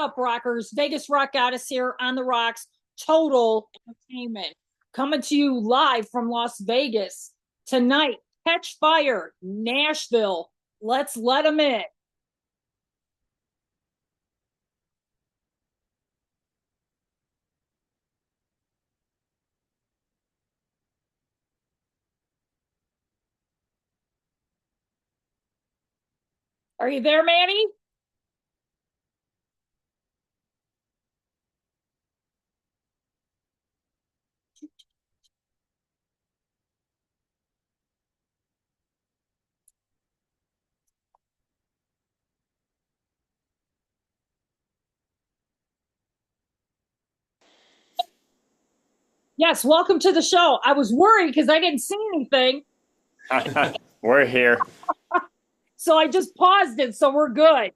up, rockers? Vegas Rock Goddess here on the rocks. Total entertainment coming to you live from Las Vegas tonight. Catch Fire, Nashville. Let's let them in. Are you there, Manny? Yes, welcome to the show. I was worried because I didn't see anything, We're here. so I just paused it. So we're good.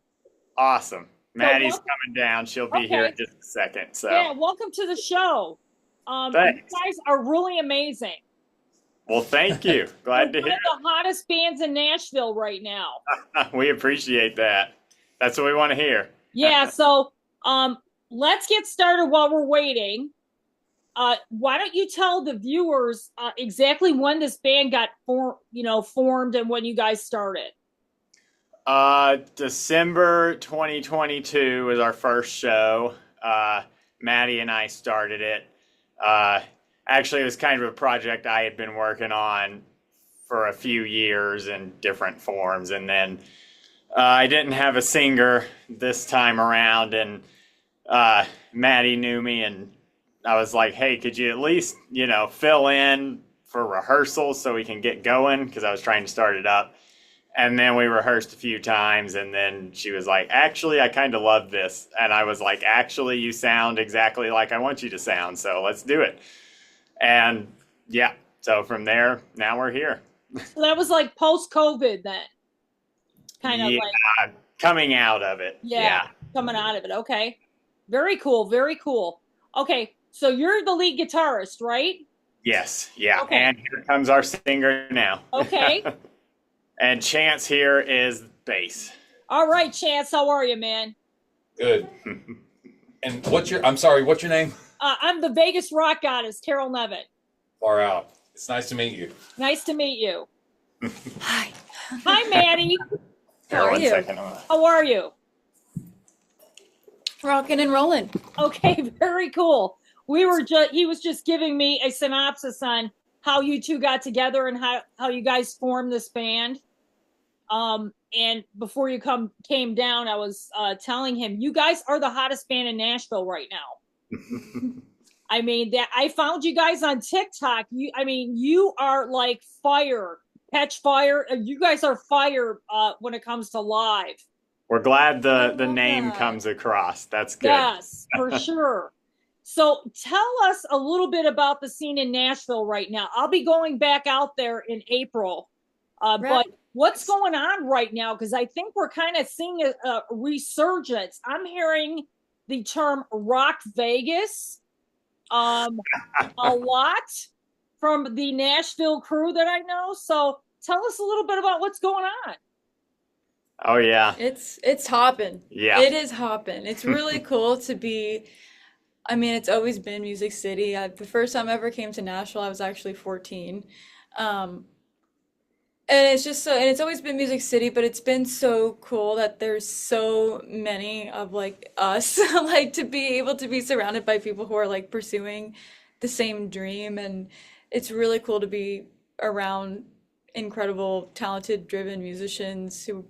Awesome. Maddie's welcome- coming down. She'll be here in just a second. So Yeah, welcome to the show. You thanks. guys are really amazing. Well, thank you. Glad to One hear of the hottest bands in Nashville right now. it. We appreciate that. That's what we want to hear. Yeah, so let's get started while we're waiting. Why don't you tell the viewers exactly when this band got formed and when you guys started? December 2022 was our first show. Maddie and I started it. Actually, it was kind of a project I had been working on for a few years in different forms. And then I didn't have a singer this time around. And Maddie knew me. And I was like, hey, could you at least, fill in for rehearsals so we can get going? Because I was trying to start it up. And then we rehearsed a few times, and then she was like, actually, I kind of love this. And I was like, actually, you sound exactly like I want you to sound, so let's do it. And yeah, so from there, now we're here. So that was like post-COVID then. Kind of Yeah, like coming out of it. Yeah. coming out of it. Okay. Very cool, very cool. Okay, so you're the lead guitarist, right? Yes, yeah. Okay. And here comes our singer now. Okay. And Chance here is bass. All right, Chance, how are you, man? Good. And I'm sorry, what's your name? I'm the Vegas Rock Goddess, Carol Nevin. Far out. It's nice to meet you. Nice to meet you. Hi. Hi, Maddie. How are One you? second. How are you? Rocking and rolling. Okay, very cool. He was just giving me a synopsis on how you two got together and how you guys formed this band. And before you came down, I was telling him you guys are the hottest band in Nashville right now. I mean, that I found you guys on TikTok. You are like fire, catch fire. You guys are fire when it comes to live. We're glad the love name that. comes across. That's good. Yes, for sure. So tell us a little bit about the scene in Nashville right now. I'll be going back out there in April. But what's going on right now? Because I think we're kind of seeing a resurgence. I'm hearing the term Rock Vegas a lot from the Nashville crew that I know. So tell us a little bit about what's going on. Oh, yeah. It's hopping. Yeah. It is hopping. It's really cool to be. I mean, it's always been Music City. The first time I ever came to Nashville, I was actually 14. And it's just so, and it's always been Music City, but it's been so cool that there's so many of like us, like to be able to be surrounded by people who are like pursuing the same dream. And it's really cool to be around incredible, talented, driven musicians who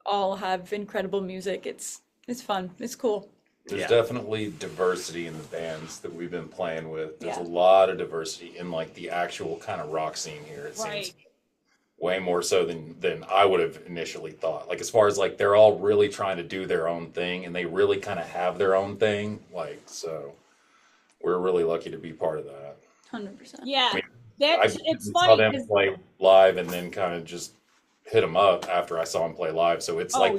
all have incredible music. It's fun. It's cool. There's Yeah. definitely diversity in the bands that we've been playing with. There's Yeah. a lot of diversity in like the actual kind of rock scene here. It Right. seems way more so than I would have initially thought. Like as far as like they're all really trying to do their own thing and they really kind of have their own thing. Like so we're really lucky to be part of that. 100%. Yeah, I mean, it's saw funny them because play live and then kind of just hit them up after I saw them play live. So it's like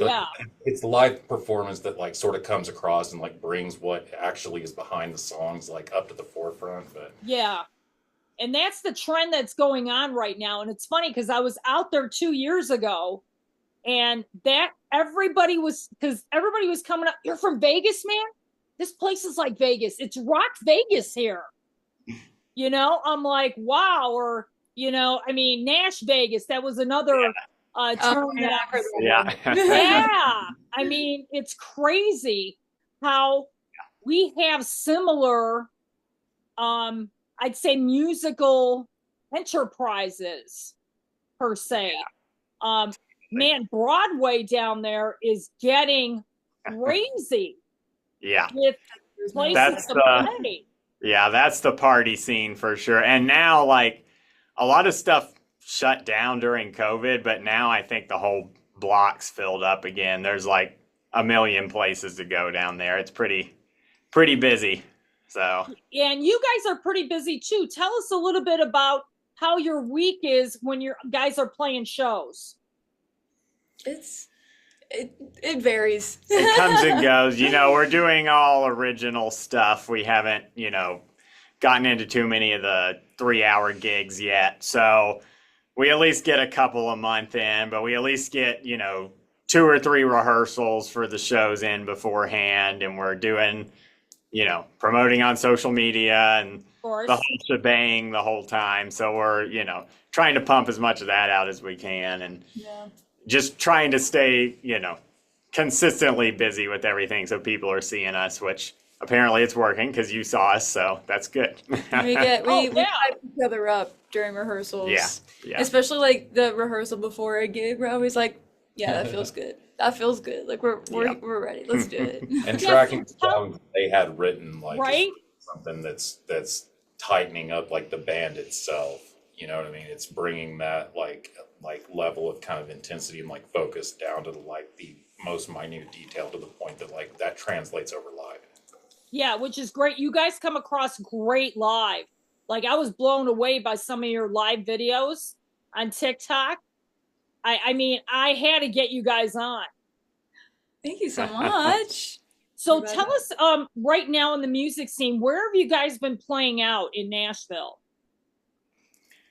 it's the live performance that like sort of comes across and like brings what actually is behind the songs like up to the forefront. But yeah. And that's the trend that's going on right now. And it's funny because I was out there 2 years ago And that because everybody was coming up. You're from Vegas, man? This place is like Vegas. It's Rock Vegas here. I'm like, wow. Or, I mean, Nash Vegas, that was another term that I was, yeah. I mean, it's crazy how we have similar, I'd say, musical enterprises per se. Man, Broadway down there is getting crazy. Yeah. With places to play. Yeah, that's the party scene for sure. And now, like, a lot of stuff shut down during COVID, but now I think the whole block's filled up again. There's like a million places to go down there. It's pretty busy. So yeah, and you guys are pretty busy too. Tell us a little bit about how your week is when your guys are playing shows. It varies. It comes and goes. We're doing all original stuff. We haven't, gotten into too many of the 3-hour gigs yet. So we at least get a couple a month in, but we at least get, 2 or 3 rehearsals for the shows in beforehand. And we're doing, promoting on social media and the whole shebang the whole time. So we're, trying to pump as much of that out as we can and just trying to stay, consistently busy with everything so people are seeing us, which apparently it's working because you saw us, so that's good. we hype each other up during rehearsals. Yeah. Especially like the rehearsal before a gig, we're always like, yeah, that feels good. That feels good. Like we're ready. Let's do it. And tracking songs they had written, like right? something that's tightening up like the band itself. You know what I mean? It's bringing that like level of kind of intensity and like focus down to like the most minute detail to the point that like that translates over live. Yeah, which is great. You guys come across great live. Like I was blown away by some of your live videos on TikTok. I mean, I had to get you guys on. Thank you so much. So tell us, right now in the music scene, where have you guys been playing out in Nashville?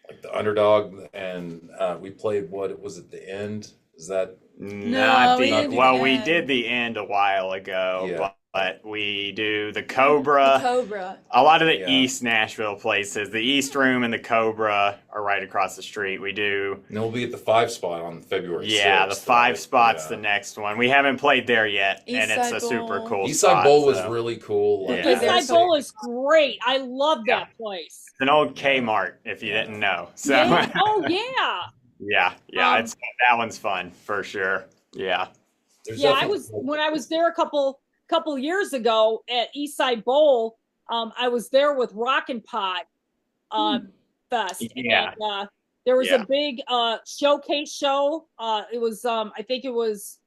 Like the Underdog, and we played what was it? The End? Is that? No, we did the End a while ago, but we do the Cobra. A lot of the East Nashville places. The East Room and the Cobra are right across the street. We do. And we'll be at the 5 spot on February 6th. Yeah, the 5 spot's the next one. We haven't played there yet, and it's a super cool Eastside Bowl was really cool. Like, Eastside Bowl is great. I love that place. It's an old Kmart, if you didn't know. So. Oh, yeah. Yeah. That one's fun for sure. Yeah. When I was there a couple years ago at Eastside Bowl, I was there with Rockin' Pod Fest. Yeah. And, there was a big showcase show. It was I think it was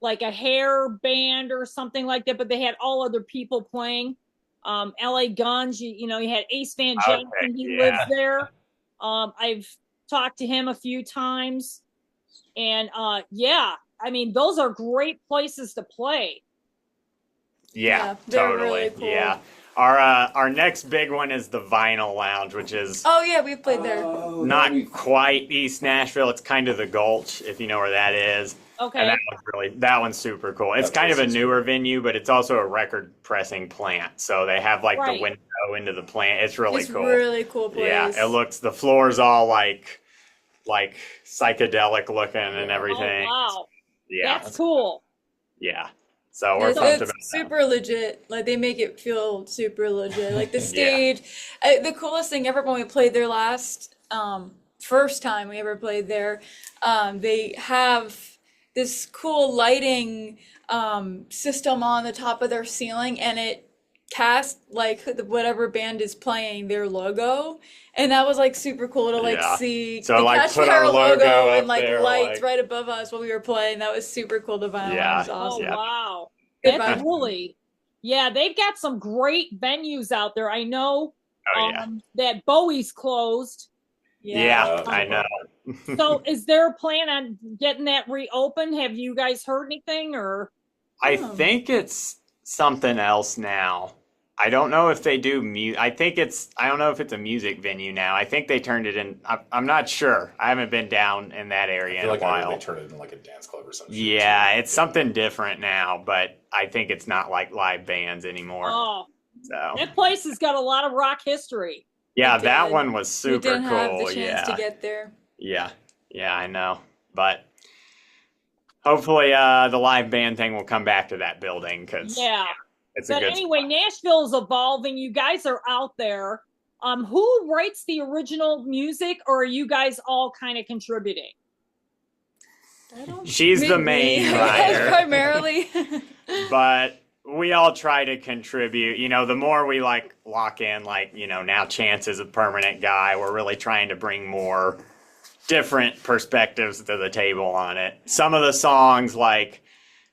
like a hair band or something like that, but they had all other people playing. LA Guns, you had Ace Van Jackson, he lives there. I've talked to him a few times. And I mean, those are great places to play. Yeah, totally. Really cool. Yeah. Our next big one is the Vinyl Lounge, which is we played there. Not quite East Nashville. It's kind of the Gulch, if you know where that is. Okay. And that one's super cool. It's kind of a newer venue, but it's also a record pressing plant. So they have like the window into the plant. It's really cool. Really cool place. Yeah, the floor's all like psychedelic looking and everything. Oh, wow. Yeah. That's cool. Yeah. So we're pumped about it's super legit. Like they make it feel super legit. Like the stage, the coolest thing ever when we played there first time we ever played there, they have this cool lighting system on the top of their ceiling, and it cast like whatever band is playing their logo, and that was like super cool to see. So like put our logo and like there, lights right above us while we were playing. That was super cool to vinyl. Yeah. That was awesome. Oh wow, that's really they've got some great venues out there. I know that Bowie's closed. Yeah, I know. So is there a plan on getting that reopened? Have you guys heard anything or? I think it's something else now. I don't know if they do I don't know if it's a music venue now. I think they turned it in. I'm not sure. I haven't been down in that area I feel in like a I heard while. they turned it into like a dance club or something. Yeah, it's something different now, but I think it's not like live bands anymore. Oh, So that place has got a lot of rock history. yeah, It that did. one was We super didn't have the cool. chance to Yeah. get there. Yeah. Yeah, I know. But hopefully the live band thing will come back to that building because Yeah. it's a But good anyway, Nashville is evolving. You guys are out there. Who writes the original music, or are you guys all kind of contributing? She's the main writer. Primarily. But we all try to contribute. You know, the more we like lock in, like, you know, now Chance is a permanent guy. We're really trying to bring more different perspectives to the table on it. Some of the songs, like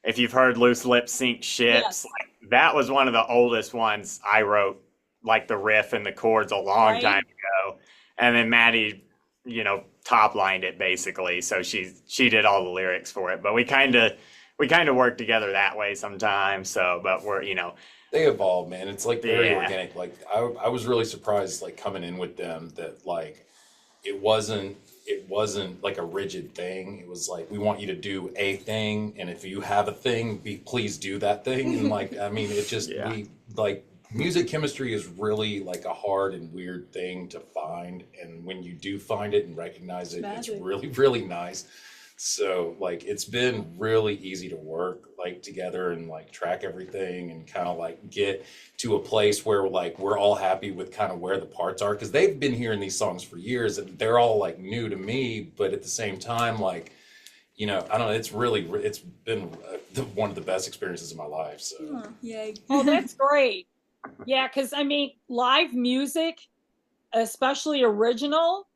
if you've heard Loose Lips Sink Ships, Yes. like, that was one of the oldest ones I wrote, like the riff and the chords a long Right. time ago. And then Maddie, you know, top lined it basically. So she did all the lyrics for it. But we kind of work together that way sometimes. So, but we're, you know, They evolve, man. It's like very Yeah. organic. Like I was really surprised, like coming in with them, that like it wasn't like a rigid thing. It was like, we want you to do a thing, and if you have a thing, please do that thing. And like, I mean, it just Yeah. we like music chemistry is really like a hard and weird thing to find, and when you do find it and recognize it, it's magic. really really nice. So like it's been really easy to work like together and like track everything and kind of like get to a place where like we're all happy with kind of where the parts are, because they've been hearing these songs for years and they're all like new to me, but at the same time, like, you know, I don't know, it's been one of the best experiences of my life. So Oh, yay. Oh, that's great. Yeah, because I mean, live music, especially original,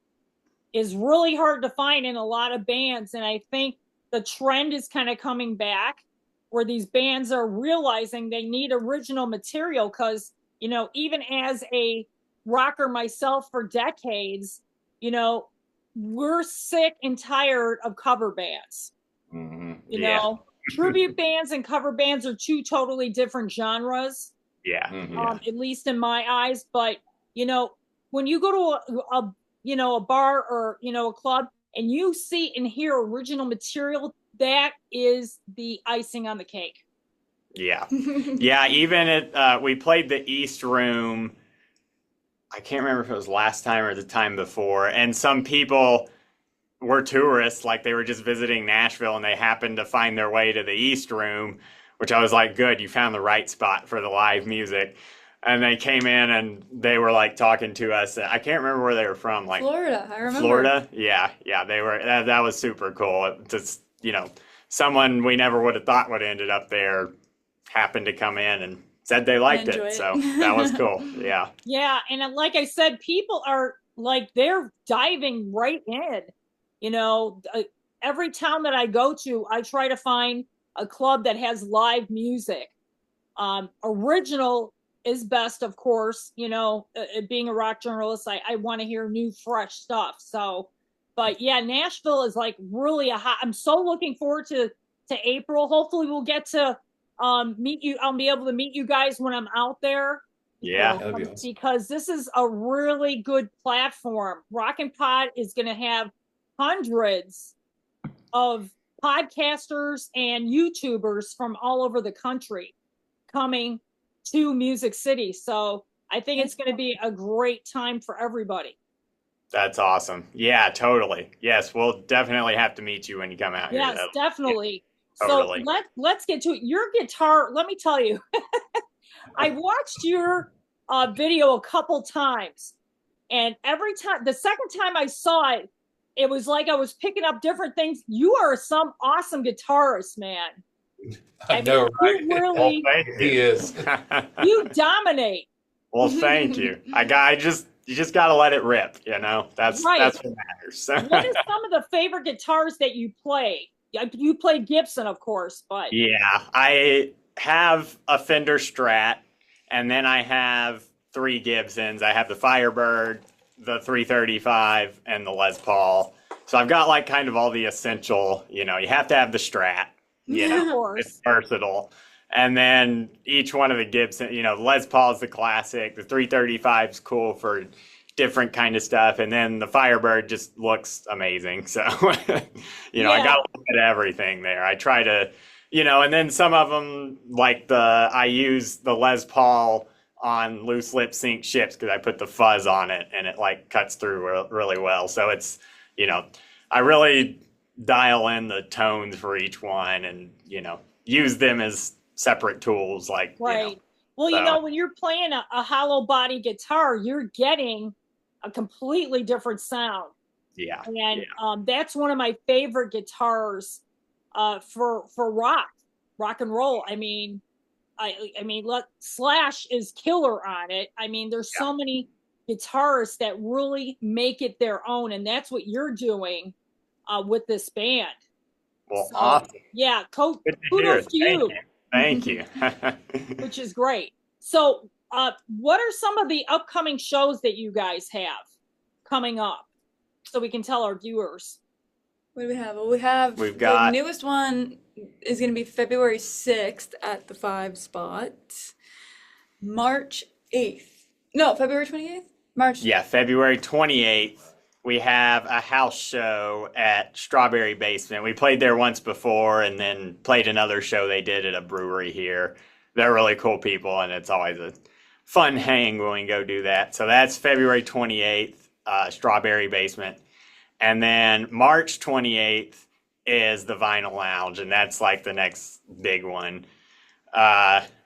is really hard to find in a lot of bands. And I think the trend is kind of coming back where these bands are realizing they need original material. Because, you know, even as a rocker myself for decades, you know, we're sick and tired of cover bands. mhm. You Yeah. know, tribute bands and cover bands are two totally different genres. yeah. Mhm. At least in my eyes. But, you know, when you go to a you know, a bar or, you know, a club and you see and hear original material, that is the icing on the cake. Yeah. Yeah, even we played the East Room. I can't remember if it was last time or the time before. And some people were tourists, like they were just visiting Nashville and they happened to find their way to the East Room, which I was like, good, you found the right spot for the live music. And they came in and they were like talking to us. I can't remember where they were from, like Florida, I remember. Florida. Yeah, they were. That was super cool. Just, you know, someone we never would have thought would have ended up there happened to come in and said they liked Enjoy it. it. So that was cool. Yeah. Yeah. And like I said, people are like, they're diving right in. You know, every town that I go to, I try to find a club that has live music. Original is best, of course. You know, being a rock journalist, I want to hear new, fresh stuff. So, but yeah, Nashville is like really I'm so looking forward to April. Hopefully, we'll get to meet you. I'll be able to meet you guys when I'm out there. Yeah. That'd be awesome. Because this is a really good platform. Rockin' Pod is going to have hundreds of podcasters and YouTubers from all over the country coming to Music City. So I think it's going to be a great time for everybody. That's awesome. Yeah, totally. Yes, we'll definitely have to meet you when you come out Yes, here. definitely. Yeah, totally. So let's get to it. Your guitar, let me tell you, I watched your video a couple times, and every time, the second time I saw it, it was like I was picking up different things. You are some awesome guitarist, man. I know, right? You really, Well, thank He is. you dominate. Well, thank you. You just got to let it rip, you know? That's Right. that's what matters. What is some of the favorite guitars that you play? You play Gibson, of course, but Yeah, I have a Fender Strat, and then I have 3 Gibsons. I have the Firebird, the 335, and the Les Paul. So I've got like kind of all the essential, you know, you have to have the Strat, you of know, course. it's versatile. And then each one of the Gibson, Les Paul's the classic. The 335's cool for different kind of stuff. And then the Firebird just looks amazing. So, I got to look at everything there. I try to, and then some of them, like I use the Les Paul on loose lip sync ships because I put the fuzz on it and it like cuts through really well. So it's, I really dial in the tones for each one and, use them as separate tools. Like, right. Well, when you're playing a hollow body guitar, you're getting a completely different sound. Yeah. And that's one of my favorite guitars for rock and roll. I mean, Slash is killer on it. I mean, there's so many guitarists that really make it their own, and that's what you're doing with this band. Well, awesome. Yeah, kudos to you. Thank you. Which is great. So, what are some of the upcoming shows that you guys have coming up, so we can tell our viewers? What do we have? Well, we've got the newest one is going to be February 6th at the 5 spot. March 8th. No, February 28th? February 28th. We have a house show at Strawberry Basement. We played there once before and then played another show they did at a brewery here. They're really cool people, and it's always a fun hang when we go do that. So that's February 28th, Strawberry Basement. And then March 28th is the Vinyl Lounge, and that's like the next big one.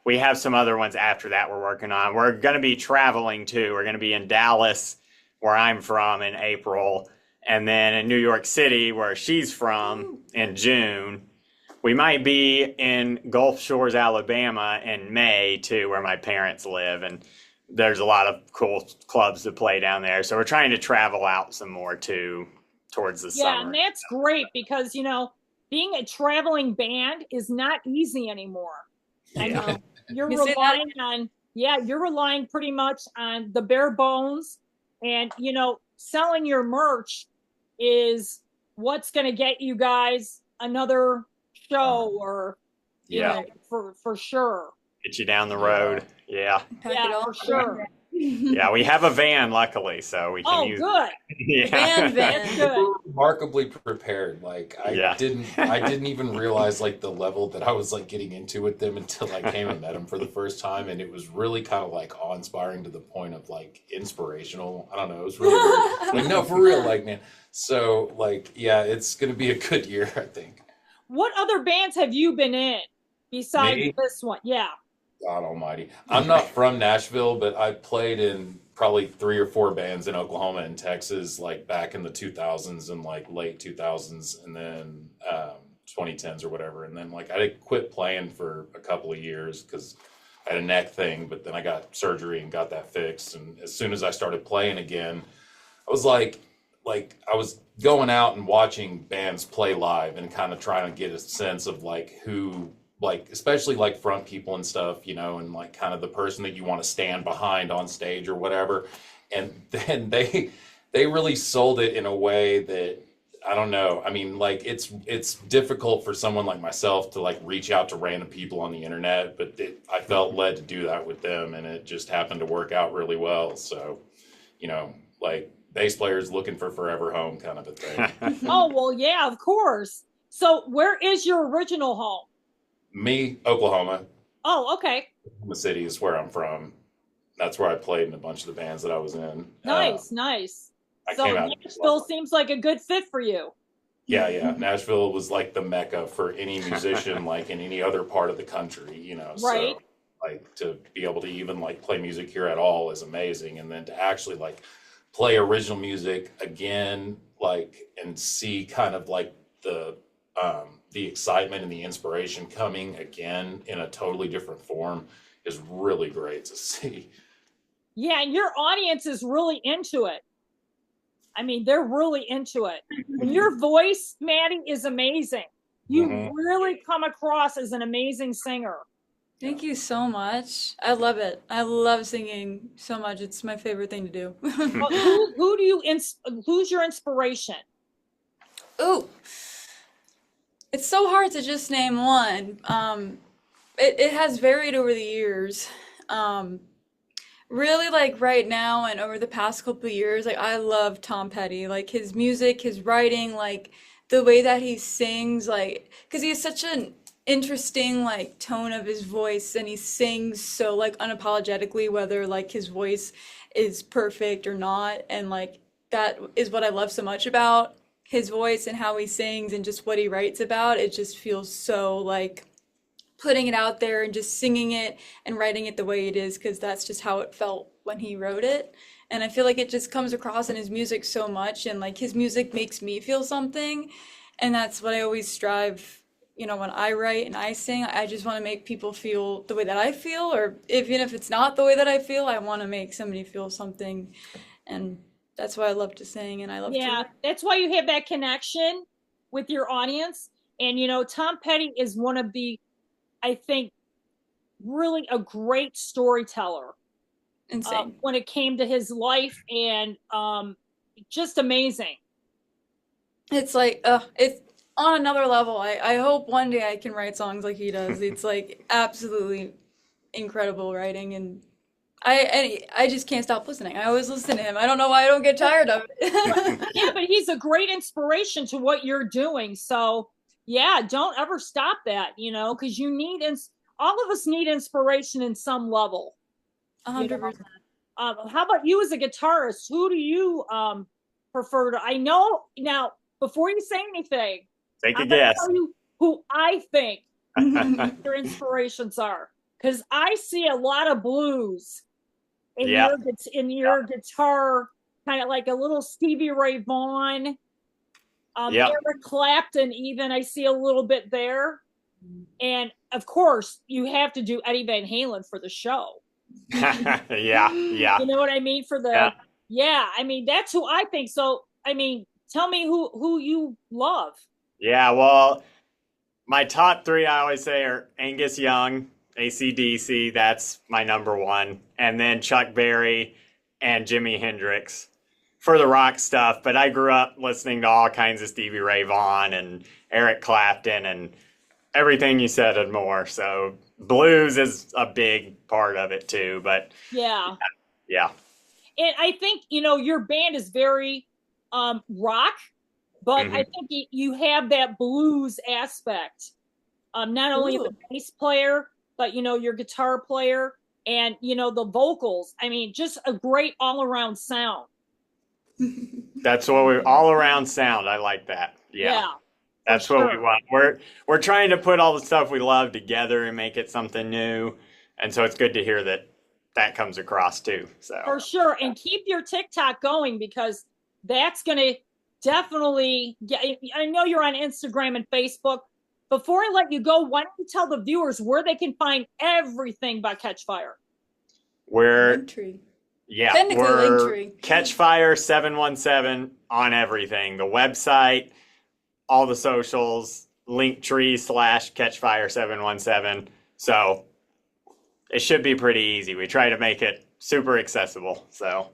We have some other ones after that we're working on. We're going to be traveling too. We're going to be in Dallas, where I'm from, in April, and then in New York City, where she's from, in June. We might be in Gulf Shores, Alabama in May too, where my parents live, and there's a lot of cool clubs to play down there. So we're trying to travel out some more too towards the summer. Yeah, and that's great because, being a traveling band is not easy anymore. Yeah. You're relying pretty much on the bare bones. And, selling your merch is what's going to get you guys another show or, for sure. Get you down the road. Yeah. Yeah, for sure. Yeah, we have a van, luckily, so we can use good. Yeah. Van. Good. Remarkably prepared. Like I didn't even realize like the level that I was like getting into with them until I came and met them for the first time, and it was really kind of like awe-inspiring to the point of like inspirational. I don't know, it was really like no, for real, like man. So like it's gonna be a good year, I think. What other bands have you been in besides this one? Yeah. God almighty. I'm not from Nashville, but I played in probably 3 or 4 bands in Oklahoma and Texas, like back in the 2000s and like late 2000s and then 2010s or whatever. And then like I did quit playing for a couple of years because I had a neck thing, but then I got surgery and got that fixed. And as soon as I started playing again, I was like I was going out and watching bands play live and kind of trying to get a sense of like who, like especially like front people and stuff, and like kind of the person that you want to stand behind on stage or whatever. And then they really sold it in a way that I don't know. I mean, like it's difficult for someone like myself to like reach out to random people on the internet, but I felt led to do that with them, and it just happened to work out really well. So, like bass players looking for forever home kind of a thing. Oh, well, yeah, of course. So where is your original home? Me, Oklahoma. Oh, okay. Oklahoma City is where I'm from. That's where I played in a bunch of the bands that I was in. Nice. So Nashville seems like a good fit for you. Yeah. Nashville was like the mecca for any musician, like in any other part of the country, Right. So like to be able to even like play music here at all is amazing. And then to actually like play original music again, like and see kind of like the excitement and the inspiration coming again in a totally different form is really great to see. Yeah, and your audience is really into it. I mean, they're really into it. And your voice, Maddie, is amazing. You really come across as an amazing singer. Thank you so much. I love it. I love singing so much. It's my favorite thing to do. Well, who's your inspiration? Ooh. It's so hard to just name one. it has varied over the years. Um, Really, like right now and over the past couple of years, like I love Tom Petty, like his music, his writing, like the way that he sings, like because he has such an interesting like tone of his voice, and he sings so like unapologetically, whether like his voice is perfect or not, and like that is what I love so much about his voice and how he sings and just what he writes about. It just feels so like putting it out there and just singing it and writing it the way it is, because that's just how it felt when he wrote it. And I feel like it just comes across in his music so much, and like his music makes me feel something. And that's what I always strive, when I write and I sing. I just want to make people feel the way that I feel, or even if it's not the way that I feel, I want to make somebody feel something. And that's why I love to sing and I love to Yeah, write. that's why you have that connection with your audience. And Tom Petty is one of the, I think, really a great storyteller Insane. when it came to his life, and just amazing. It's like, it's on another level. I hope one day I can write songs like he does. It's like absolutely incredible writing, and I just can't stop listening. I always listen to him. I don't know why I don't get tired of it. Yeah, but he's a great inspiration to what you're doing. So yeah, don't ever stop that, because all of us need inspiration in some level. 100%. How about you as a guitarist? Who do you prefer to? I know now. Before you say anything, Take a I'm going to guess. tell you who I think your inspirations are, because I see a lot of blues in Yeah. your guitar, kind of like a little Stevie Ray Vaughan, Yeah. Eric Clapton. Even I see a little bit there, and of course you have to do Eddie Van Halen for the show. Yeah. Yeah. You know what I mean? For the Yeah. yeah, I mean that's who I think. So I mean, tell me who you love. Yeah. Well, my top three I always say are Angus Young, AC/DC. That's my number one, and then Chuck Berry and Jimi Hendrix for the rock stuff. But I grew up listening to all kinds of Stevie Ray Vaughan and Eric Clapton and everything you said and more. So blues is a big part of it too. But Yeah. yeah. And I think, your band is very rock, but I Mm-hmm. think you have that blues aspect. Not only the Ooh. bass player, but your guitar player and the vocals. I mean, just a great all-around sound. That's what we all around sound. I like that. Yeah. Yeah, for That's what we sure. want. We're trying to put all the stuff we love together and make it something new. And so it's good to hear that comes across too. So For sure. And keep your TikTok going, because that's going to definitely get. I know you're on Instagram and Facebook. Before I let you go, why don't you tell the viewers where they can find everything by Catch Fire? we're Linktree. yeah, Technically we're Linktree. Catchfire 717 on everything. The website, all the socials, Linktree/Catchfire 717. So it should be pretty easy. We try to make it super accessible. So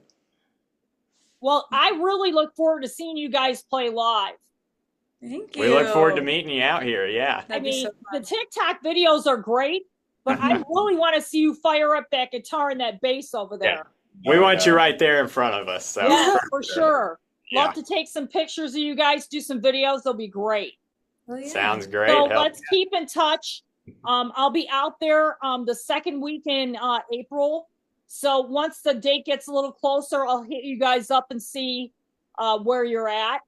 Well, I really look forward to seeing you guys play live. Thank we look forward to you. meeting you out here. Yeah. I That'd be mean, so the fun. TikTok videos are great, but I really want to see you fire up that guitar and that bass over there. We want you right there in front of us. So Yeah, for sure. Yeah. Love to take some pictures of you guys, do some videos. They'll be great. Oh, yeah. Sounds great. So Hell let's keep in touch. I'll be out there the second week in April. So once the date gets a little closer, I'll hit you guys up and see where you're at.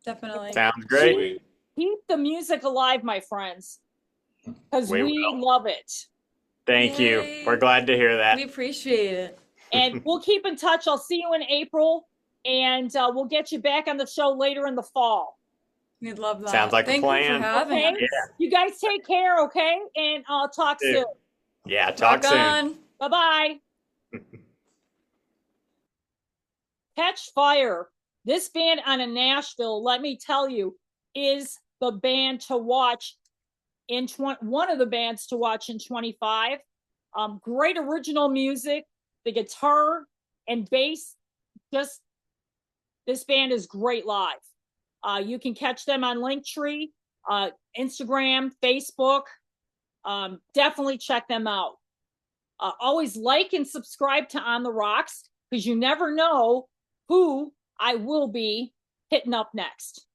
Definitely. Sounds great. Keep the music alive, my friends, because We we will. love it. Thank Yay. you. We're glad to hear that. We appreciate it. And we'll keep in touch. I'll see you in April, and we'll get you back on the show later in the fall. We'd love that. Sounds like a Thank you plan. for having Okay? us. Yeah. You guys take care, okay? And I'll talk You too. soon. Yeah, talk Rock soon. on. Bye-bye. Catch Fire. This band out of Nashville, let me tell you, is the band to watch in one of the bands to watch in 25. Great original music. The guitar and bass, just this band is great live. You can catch them on Linktree, Instagram, Facebook. Definitely check them out. Always like and subscribe to On the Rocks, because you never know who I will be hitting up next.